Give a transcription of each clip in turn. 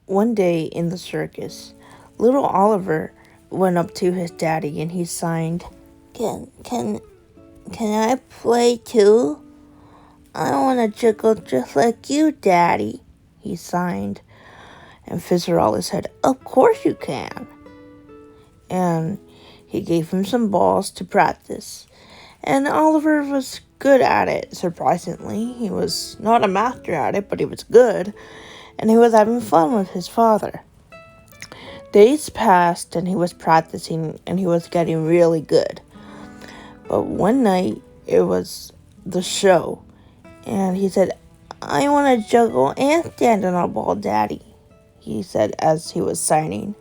One day in the circus, little Oliver went up to his daddy and he signed, Can can can I play too? I want to juggle just like you, Daddy, he signed. And Fizzerella said, Of course you can. And he gave him some balls to practice. And Oliver was good at it, surprisingly. He was not a master at it, but he was good. And he was having fun with his father. Days passed and he was practicing and he was getting really good. But one night, it was the show. And he said, I want to juggle and stand on a ball, Daddy, he said as he was signing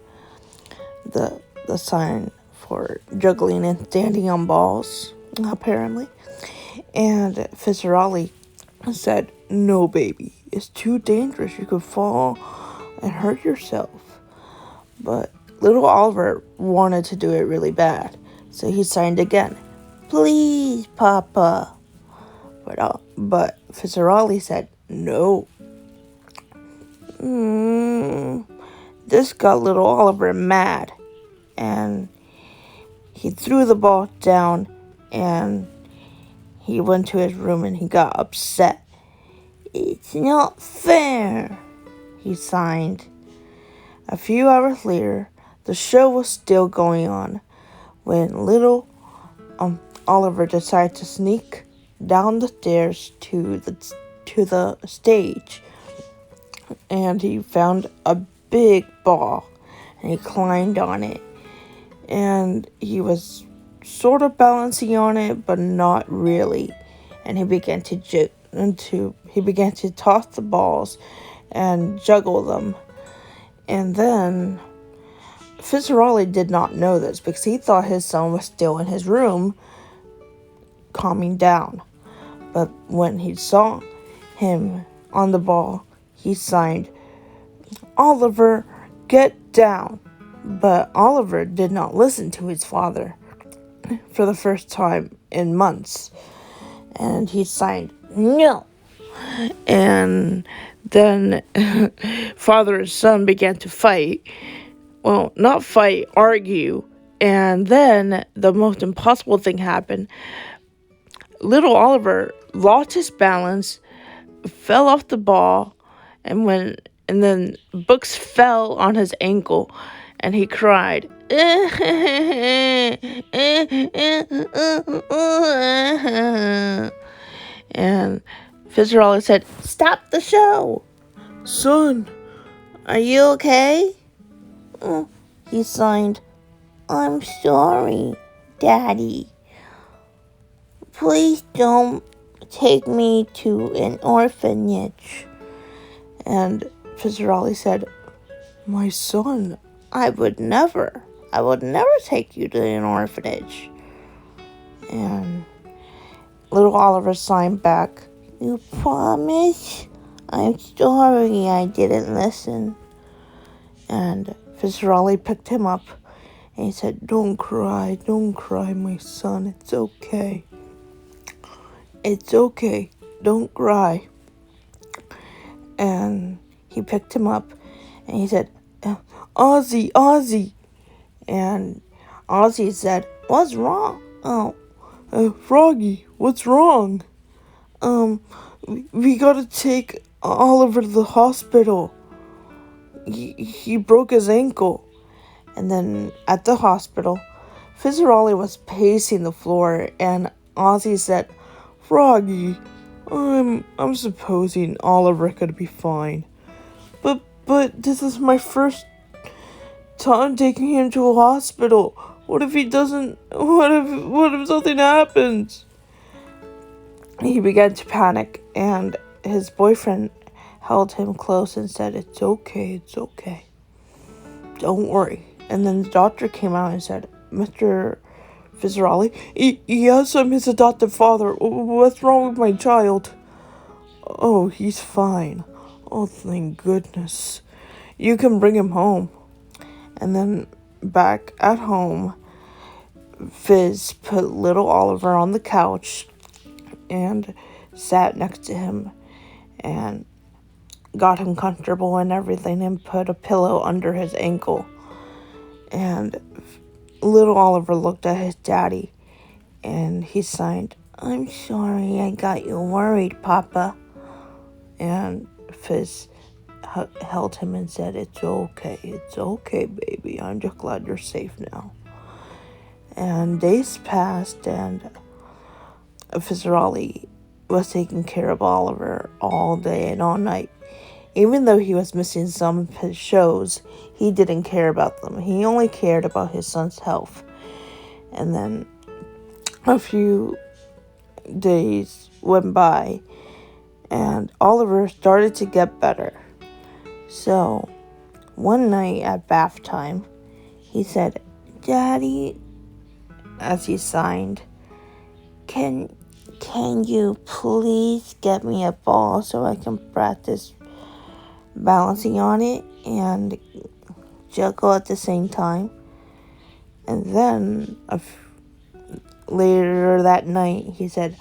the sign for juggling and standing on balls, apparently. And Fizzerali said, No, baby, it's too dangerous. You could fall and hurt yourself. But little Oliver wanted to do it really bad, so he signed again. Please, Papa. But Fizzerali said, No. This got little Oliver mad, and he threw the ball down, and he went to his room and he got upset. It's not fair, he signed. A few hours later, the show was still going on when little Oliver decided to sneak down the stairs to the stage, and he found a big ball, and he climbed on it, and he was sort of balancing on it, but not really, and he began to toss the balls and juggle them. And then Fizzerali did not know this because he thought his son was still in his room calming down. But when he saw him on the ball, he signed, Oliver, get down. But Oliver did not listen to his father for the first time in months. And he signed, No. And then father and son began to fight. Well, not fight, argue. And then the most impossible thing happened. Little Oliver lost his balance, fell off the ball, and then books fell on his ankle, and he cried. And Fizzerella said, Stop the show. Son, are you okay? He signed, I'm sorry, Daddy. Please don't take me to an orphanage. And Fizzerali said, My son, I would never take you to an orphanage. And little Oliver signed back, You promise? I'm sorry I didn't listen. And Fizzerali picked him up and he said, Don't cry, my son. It's okay. It's okay. Don't cry. And he picked him up and he said, Ozzie. And Ozzie said, What's wrong? Froggy, what's wrong? We gotta take Oliver to the hospital. He broke his ankle. And then at the hospital, Fizzerali was pacing the floor, and Ozzie said, Froggy, I'm supposing Oliver could be fine. But this is my first time taking him to a hospital. What if he doesn't? What if something happens? He began to panic, and his boyfriend held him close and said, It's okay. Don't worry. And then the doctor came out and said, Mr. Fizzerali, yes, I'm his adoptive father. What's wrong with my child? Oh, he's fine. Oh, thank goodness. You can bring him home. And then back at home, Fizz put little Oliver on the couch and sat next to him and got him comfortable and everything and put a pillow under his ankle. And little Oliver looked at his daddy and he signed, "I'm sorry I got you worried, Papa." And Fizz held him and said, "It's okay, baby. I'm just glad you're safe now." And days passed, and Fizzaroli was taking care of Oliver all day and all night. Even though he was missing some of his shows, he didn't care about them. He only cared about his son's health. And then a few days went by, and Oliver started to get better. So, one night at bath time, he said, "Daddy," as he signed, can you please get me a ball so I can practice balancing on it and juggle at the same time?" And then later that night, he said,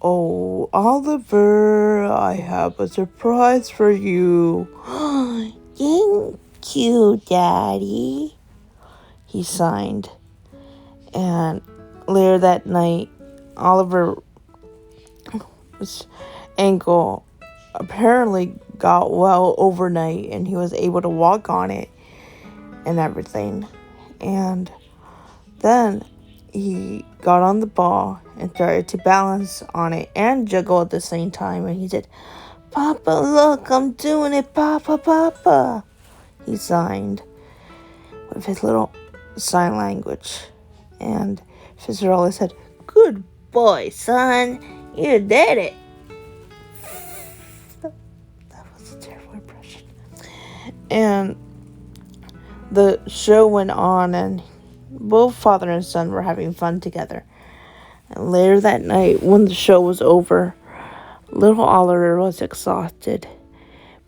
"Oh, Oliver, I have a surprise for you." "Thank you, Daddy," he signed. And later that night, Oliver's ankle apparently got well overnight, and he was able to walk on it and everything. And then he got on the ball and started to balance on it and juggle at the same time. And he said, "Papa, look, I'm doing it, Papa, Papa," he signed with his little sign language. And Fizzaroli said, "Good boy, son. You did it." That was a terrible impression. And the show went on, and both father and son were having fun together. And later that night, when the show was over, little Oliver was exhausted,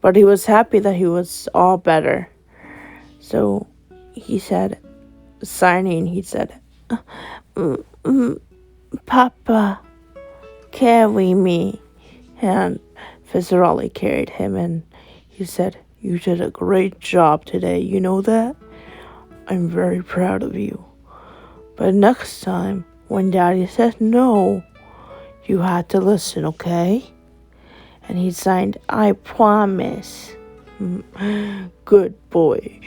but he was happy that he was all better. So he said, he said, "Papa, carry me." And Fizzaroli carried him, and he said, "You did a great job today, you know that? I'm very proud of you. But next time, when Daddy says no, you have to listen, okay?" And he signed, "I promise." "Good boy."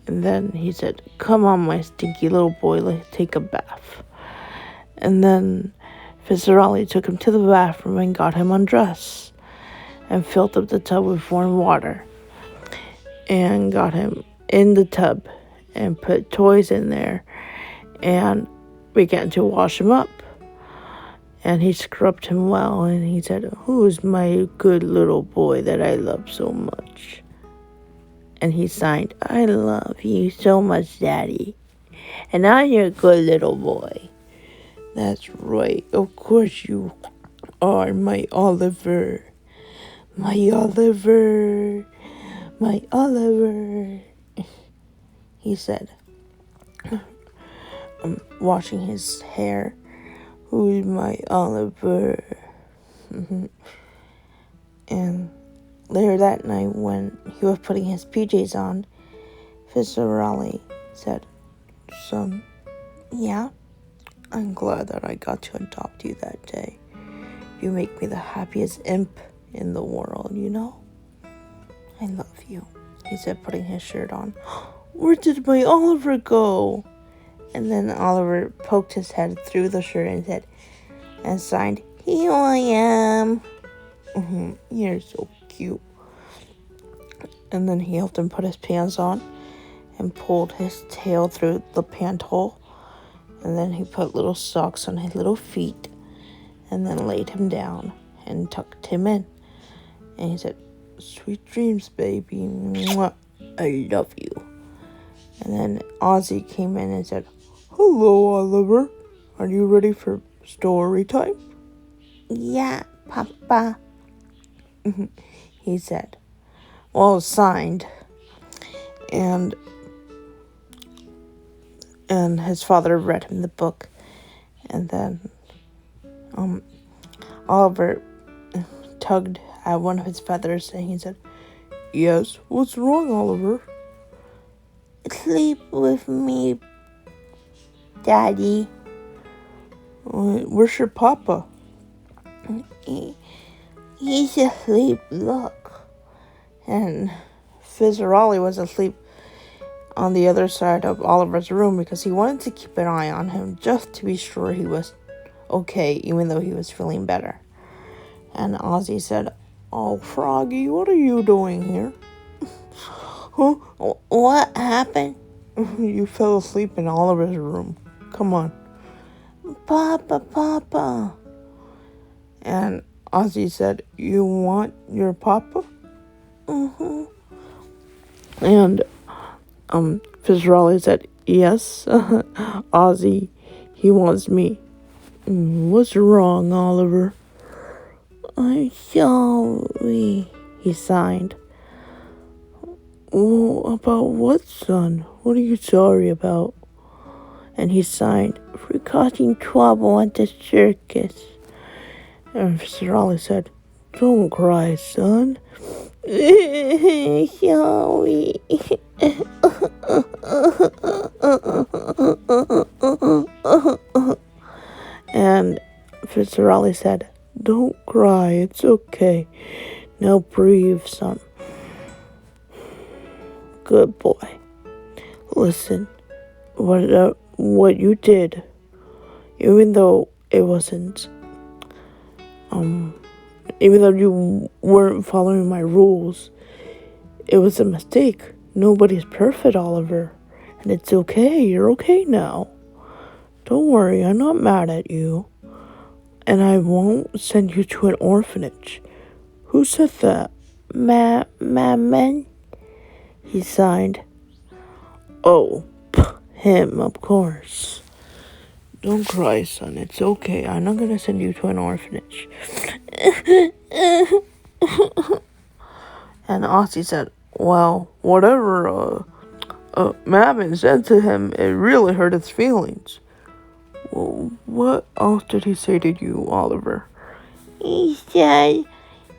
And then he said, "Come on, my stinky little boy, let's take a bath." And then Fizzaroli took him to the bathroom and got him undressed and filled up the tub with warm water and got him in the tub and put toys in there and began to wash him up. And he scrubbed him well, and he said, "Who's my good little boy that I love so much?" And he signed, "I love you so much, Daddy. And I'm your good little boy." "That's right. Of course you are, my Oliver. My Oliver. My Oliver," he said, washing his hair. "Who's my Oliver?" And later that night, when he was putting his PJs on, Fizzaroli said, "Son." "Yeah?" "I'm glad that I got to adopt you that day. You make me the happiest imp in the world, you know? I love you," he said, putting his shirt on. "Where did my Oliver go?" And then Oliver poked his head through the shirt and said, and signed, "Here I am." "You're so cute." And then he helped him put his pants on and pulled his tail through the pant hole. And then he put little socks on his little feet and then laid him down and tucked him in. And he said, "Sweet dreams, baby. Mwah. I love you." And then Ozzie came in and said, "Hello, Oliver. Are you ready for story time?" "Yeah, Papa," he said. Well, signed. And his father read him the book. And then Oliver tugged at one of his feathers and he said, Yes, what's wrong, Oliver? Sleep with me, Daddy. Where's your papa? He's asleep, look. And Fizzarolli was asleep on the other side of Oliver's room because he wanted to keep an eye on him just to be sure he was okay, even though he was feeling better. And Ozzie said, "Oh, Froggy, what are you doing here?" Huh? What happened? You fell asleep in Oliver's room. Come on. Papa. And Ozzie said, "You want your papa?" Mm-hmm. And Fizzarolli said, "Yes, Ozzie, he wants me." What's wrong, Oliver? I'm sorry, he signed. Well, about what, son? What are you sorry about? And he signed, for causing trouble at the circus. And Fizzarolli said, "Don't cry, son." Sorry. And Fizzarolli said, "Don't cry, it's okay. Now breathe, son. Good boy. Listen, what you did, even though it wasn't, even though you weren't following my rules, it was a mistake. Nobody's perfect, Oliver. And it's okay. You're okay now. Don't worry, I'm not mad at you. And I won't send you to an orphanage." Who said that? Mammon? He signed. Oh, him, of course. Don't cry, son. It's okay. I'm not going to send you to an orphanage. And Ozzie said, "Well, whatever Mammon said to him, it really hurt his feelings." Well, what else did he say to you, Oliver? He said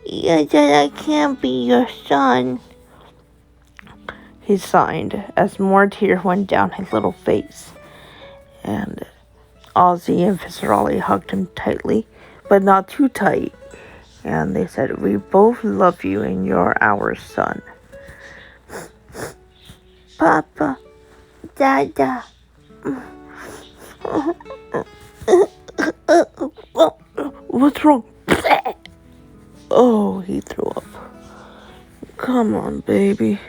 I can't be your son. He signed as more tears went down his little face. And Ozzie and Fizzarolli hugged him tightly, but not too tight. And they said, "We both love you and you're our son." Papa, Dada. What's wrong? Oh, he threw up. Come on, baby.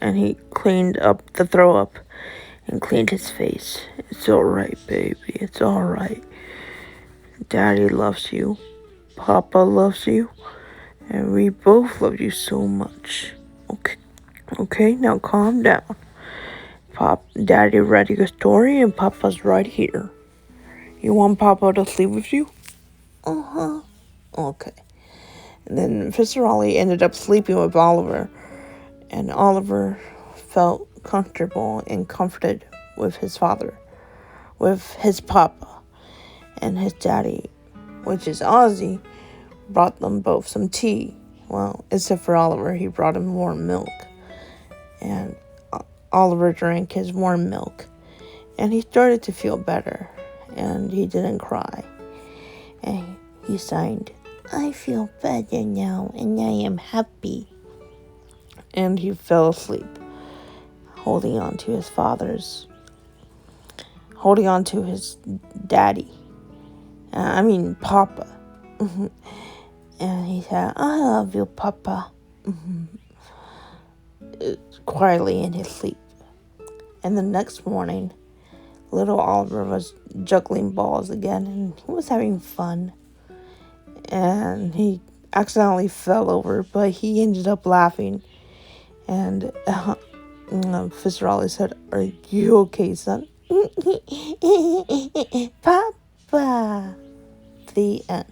And he cleaned up the throw up and cleaned his face. It's alright, baby. It's alright. Daddy loves you. Papa loves you. And we both love you so much. Okay, now calm down. Daddy read you a story and Papa's right here. You want Papa to sleep with you? Uh-huh. Okay. And then Fizzarolli ended up sleeping with Oliver. And Oliver felt comfortable and comforted with his father, with his papa, and his daddy, which is Ozzie, brought them both some tea. Well, except for Oliver, he brought him warm milk. And Oliver drank his warm milk. And he started to feel better. And he didn't cry. And he signed, I feel better now, and I am happy. And he fell asleep, holding on to his daddy. Papa. And he said, I love you, Papa. Quietly in his sleep. And the next morning, little Oliver was juggling balls again, and he was having fun. And he accidentally fell over, but he ended up laughing. And Fizzarolli said, "Are you okay, son?" Papa. The end.